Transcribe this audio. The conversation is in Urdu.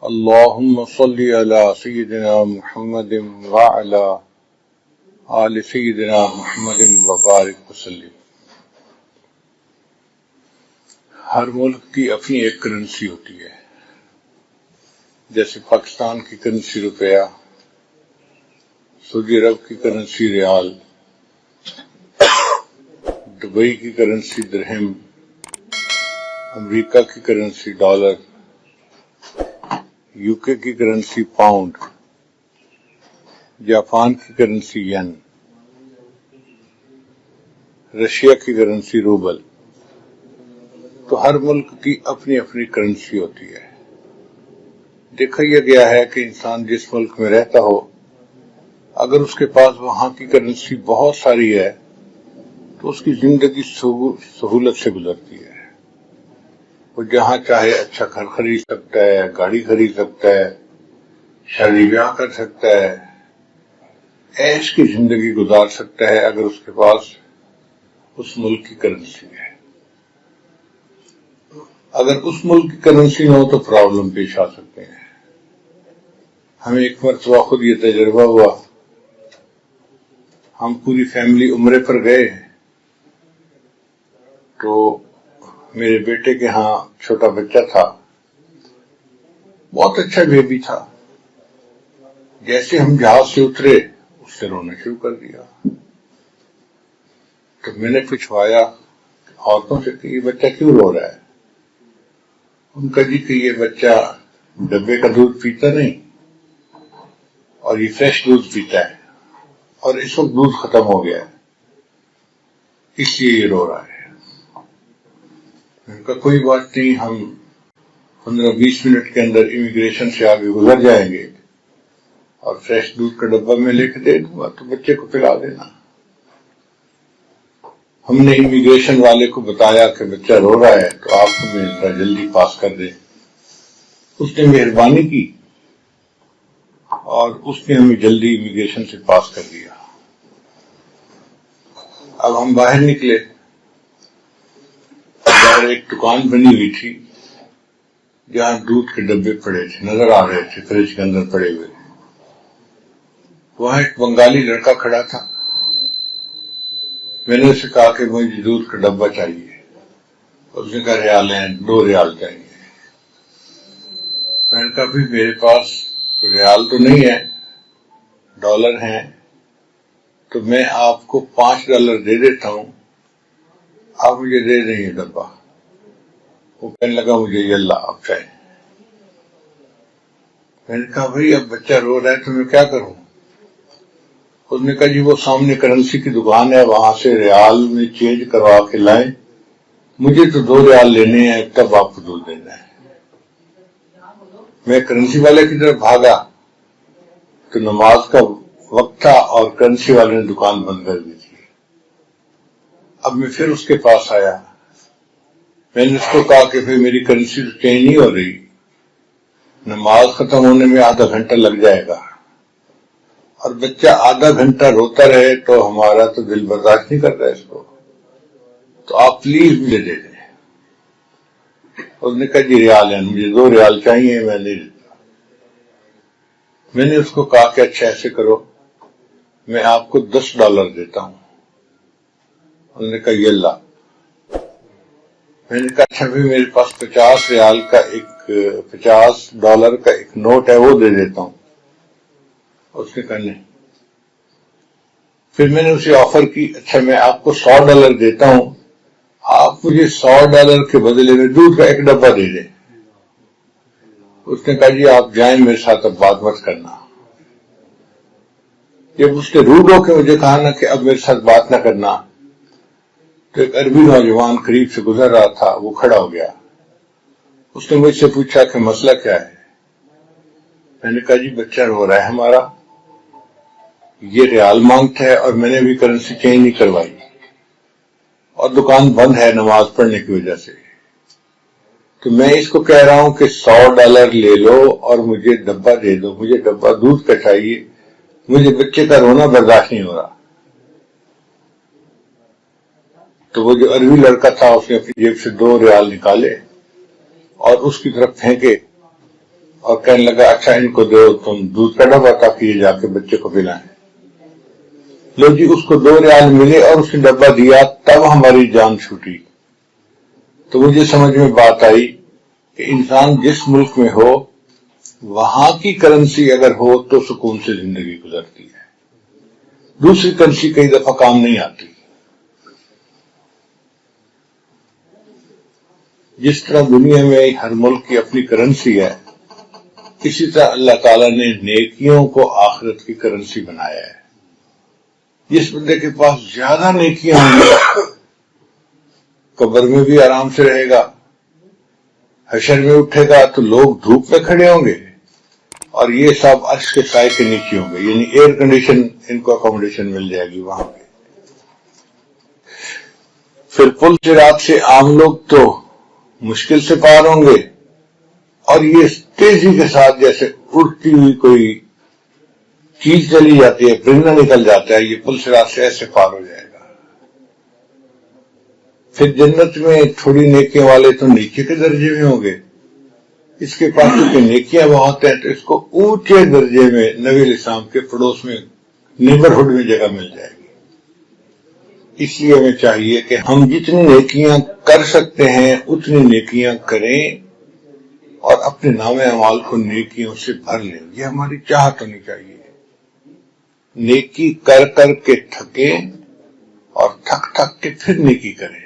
اللهم صل على سيدنا محمد وعلى آل سيدنا محمد وبارک وسلم۔ ہر ملک کی اپنی ایک کرنسی ہوتی ہے، جیسے پاکستان کی کرنسی روپیہ، سعودی عرب کی کرنسی ریال، دبئی کی کرنسی درہم، امریکہ کی کرنسی ڈالر، یو کے کی کرنسی پاؤنڈ، جاپان کی کرنسی ین، رشیا کی کرنسی روبل۔ تو ہر ملک کی اپنی اپنی کرنسی ہوتی ہے۔ دیکھا یہ گیا ہے کہ انسان جس ملک میں رہتا ہو، اگر اس کے پاس وہاں کی کرنسی بہت ساری ہے تو اس کی زندگی سہولت سے گزرتی ہے۔ وہ جہاں چاہے اچھا گھر خرید سکتا ہے، گاڑی خرید سکتا ہے، شادی بیاہ کر سکتا ہے، عیش کی زندگی گزار سکتا ہے اگر اس کے پاس اس ملک کی کرنسی ہے۔ اگر اس ملک کی کرنسی نہ ہو تو پرابلم پیش آ سکتے ہیں۔ ہمیں ایک مرتبہ خود یہ تجربہ ہوا، ہم پوری فیملی عمرے پر گئے تو میرے بیٹے کے ہاں چھوٹا بچہ تھا، بہت اچھا بیبی تھا۔ جیسے ہم جہاز سے اترے اس سے رونا شروع کر دیا۔ تو میں نے پوچھوایا عورتوں سے کہ یہ بچہ کیوں رو رہا ہے؟ ان کا جی کہ یہ بچہ ڈبے کا دودھ پیتا نہیں اور یہ فریش دودھ پیتا ہے اور اس وقت دودھ ختم ہو گیا ہے، اس لیے یہ رو رہا ہے۔ ان کا کوئی بات نہیں، ہم 15-20 منٹ کے اندر امیگریشن سے آگے گزر جائیں گے اور فریش دودھ کا ڈبہ میں لے کے دے دوں گا تو بچے کو پلا دینا۔ ہم نے امیگریشن والے کو بتایا کہ بچہ رو رہا ہے تو آپ ہمیں ذرا جلدی پاس کر دیں۔ اس نے مہربانی کی اور اس نے ہمیں جلدی امیگریشن سے پاس کر دیا۔ اب ہم باہر نکلے، باہر ایک دکان بنی ہوئی تھی جہاں دودھ کے ڈبے پڑے تھے، نظر آ رہے تھے فریج کے اندر پڑے ہوئے۔ وہاں ایک بنگالی لڑکا کھڑا تھا، میں نے اسے کہا کہ مجھے دودھ کا ڈبہ چاہیے، اس نے کہا ریال ہیں، 2 ریال چاہیے۔ میں نے کہا بھی میرے پاس ریال تو نہیں ہے، ڈالر ہیں، تو میں آپ کو $5 دے دیتا ہوں، آپ مجھے دے دیں یہ ڈبہ۔ وہ کہنے لگا مجھے یہ اللہ آپ چاہیں۔ میں نے کہا بھائی اب بچہ رو رہا ہے تو میں کیا کروں؟ اس نے کہا جی وہ سامنے کرنسی کی دکان ہے، وہاں سے ریال میں چینج کروا کے لائیں، مجھے تو 2 ریال لینے ہیں، تب آپ کو دودھ دینا ہے۔ میں کرنسی والے کی طرف بھاگا تو نماز کا وقت تھا اور کرنسی والے نے دکان بند کر دی تھی۔ اب میں پھر اس کے پاس آیا، میں نے اس کو کہا کہ پھر میری کرنسی تو چینج نہیں ہو رہی، نماز ختم ہونے میں آدھا گھنٹہ لگ جائے گا، اور بچہ آدھا گھنٹہ روتا رہے تو ہمارا تو دل برداشت نہیں کرتا اس کو، تو آپ پلیز مجھے دے دیں۔ اس نے کہا جی ریال ہے، مجھے 2 ریال چاہیے، میں نہیں دیتا۔ میں نے اس کو کہا کہ اچھا ایسے کرو، میں آپ کو $10 دیتا ہوں۔ انہوں نے کہا یہ اللہ۔ میں نے کہا اچھا بھی میرے پاس $50 کا ایک نوٹ ہے، وہ دے دیتا ہوں۔ اس نے کہا نہیں۔ پھر میں نے اسے آفر کی اچھا میں آپ کو $100 دیتا ہوں، آپ مجھے $100 کے بدلے میں دودھ کا ایک ڈبہ دے دیں۔ اس نے کہا جی آپ جائیں، میرے ساتھ اب بات مت کرنا۔ جب اس نے روڈ ہو کے مجھے کہا نا کہ اب میرے ساتھ بات نہ کرنا، تو ایک عربی نوجوان قریب سے گزر رہا تھا، وہ کھڑا ہو گیا۔ اس نے مجھ سے پوچھا کہ مسئلہ کیا ہے؟ میں نے کہا جی بچہ رو رہا ہے ہمارا، یہ ریال مانگتا ہے اور میں نے بھی کرنسی چینج نہیں کروائی، اور دکان بند ہے نماز پڑھنے کی وجہ سے، تو میں اس کو کہہ رہا ہوں کہ $100 لے لو اور مجھے ڈبہ دے دو، مجھے ڈبہ دودھ کا چاہیے، مجھے بچے کا رونا برداشت نہیں ہو رہا۔ تو وہ جو عربی لڑکا تھا اس نے اپنی جیب سے 2 ریال نکالے اور اس کی طرف پھینکے اور کہنے لگا اچھا ان کو دو تم دودھ کا ڈبہ تاکہ یہ جا کے بچے کو پلائیں. لو جی اس کو 2 ریال ملے اور اس نے ڈبہ دیا, تب ہماری جان چھوٹی. تو مجھے سمجھ میں بات آئی کہ انسان جس ملک میں ہو وہاں کی کرنسی اگر ہو تو سکون سے زندگی گزرتی ہے, دوسری کرنسی کئی دفعہ کام نہیں آتی. جس طرح دنیا میں ہر ملک کی اپنی کرنسی ہے, اسی طرح اللہ تعالیٰ نے نیکیوں کو آخرت کی کرنسی بنایا ہے. جس بندے کے پاس زیادہ نیکیاں ہوں گی قبر میں بھی آرام سے رہے گا, حشر میں اٹھے گا تو لوگ دھوپ میں کھڑے ہوں گے اور یہ سب عرش کے سائے کے نیچے ہوں گے, یعنی ایئر کنڈیشن ان کو اکوموڈیشن مل جائے گی وہاں پہ. پھر پل صراط سے عام لوگ تو مشکل سے پار ہوں گے اور یہ تیزی کے ساتھ جیسے اڑتی ہوئی کوئی چیز چلی جاتی ہے, پرندہ نکل جاتا ہے, یہ پل صراط سے ایسے پار ہو جائے گا. پھر جنت میں تھوڑی نیکیاں والے تو نیچے کے درجے میں ہوں گے, اس کے پاس چونکہ نیکیاں بہت ہیں تو اس کو اونچے درجے میں نبی علیہ السلام کے پڑوس میں نیبرہڈ میں جگہ مل جائے گی. اس لیے ہمیں چاہیے کہ ہم جتنی نیکیاں کر سکتے ہیں اتنی نیکیاں کریں اور اپنے نام اعمال کو نیکیوں سے بھر لیں. یہ ہماری چاہت ہونی چاہیے. نیکی کر کر کے تھکیں اور تھک تھک کے پھر نیکی کریں.